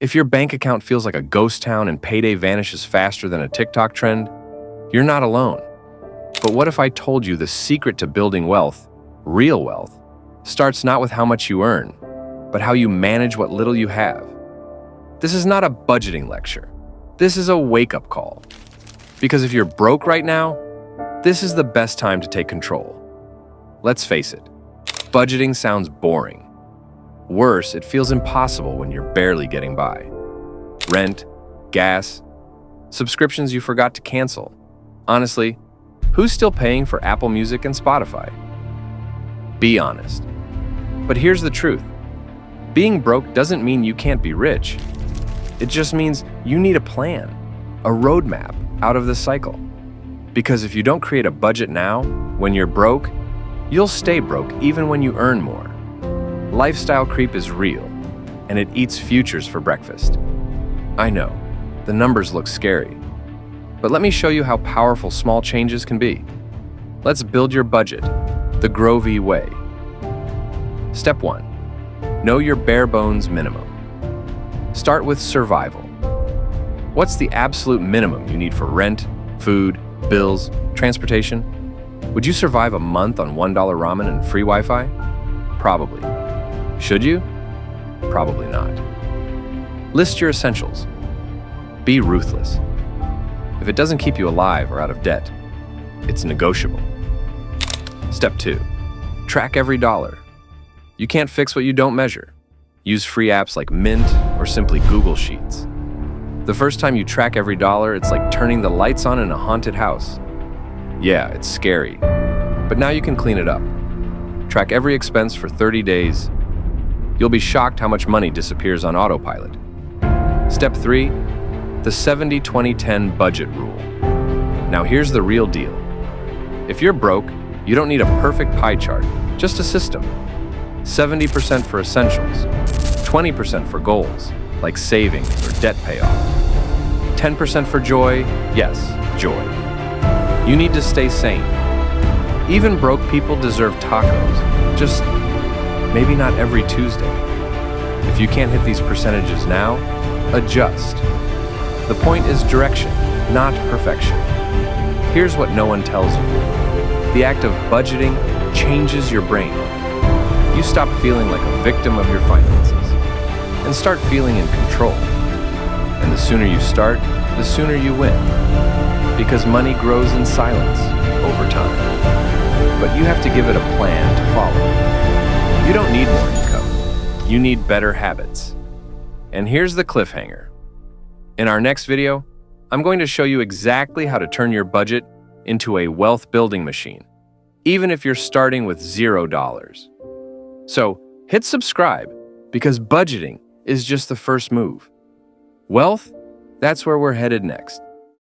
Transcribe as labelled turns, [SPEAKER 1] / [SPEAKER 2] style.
[SPEAKER 1] If your bank account feels like a ghost town and payday vanishes faster than a TikTok trend, you're not alone. But what if I told you the secret to building wealth, real wealth, starts not with how much you earn, but how you manage what little you have? This is not a budgeting lecture. This is a wake-up call. Because if you're broke right now, this is the best time to take control. Let's face it, budgeting sounds boring. Worse, it feels impossible when you're barely getting by. Rent, gas, subscriptions you forgot to cancel. Honestly, who's still paying for Apple Music and Spotify? Be honest. But here's the truth. Being broke doesn't mean you can't be rich. It just means you need a plan, a roadmap out of this cycle. Because if you don't create a budget now, when you're broke, you'll stay broke even when you earn more. Lifestyle creep is real, and it eats futures for breakfast. I know, the numbers look scary, but let me show you how powerful small changes can be. Let's build your budget, the Growvi way. Step 1. Know your bare bones minimum. Start with survival. What's the absolute minimum you need for rent, food, bills, transportation? Would you survive a month on $1 ramen and free Wi-Fi? Probably. Should you? Probably not. List your essentials. Be ruthless. If it doesn't keep you alive or out of debt, it's negotiable. Step 2. Track every dollar. You can't fix what you don't measure. Use free apps like Mint or simply Google Sheets. The first time you track every dollar, it's like turning the lights on in a haunted house. Yeah, it's scary, but now you can clean it up. Track every expense for 30 days. You'll be shocked how much money disappears on autopilot. Step 3, the 70-20-10 budget rule. Now here's the real deal. If you're broke, you don't need a perfect pie chart, just a system. 70% for essentials, 20% for goals, like savings or debt payoff. 10% for joy, yes, joy. You need to stay sane. Even broke people deserve tacos, just maybe not every Tuesday. If you can't hit these percentages now, adjust. The point is direction, not perfection. Here's what no one tells you. The act of budgeting changes your brain. You stop feeling like a victim of your finances and start feeling in control. And the sooner you start, the sooner you win. Because money grows in silence over time. But you have to give it a plan to follow. You don't need more income. You need better habits. And here's the cliffhanger. In our next video, I'm going to show you exactly how to turn your budget into a wealth-building machine, even if you're starting with $0. So hit subscribe, because budgeting is just the first move. Wealth, that's where we're headed next.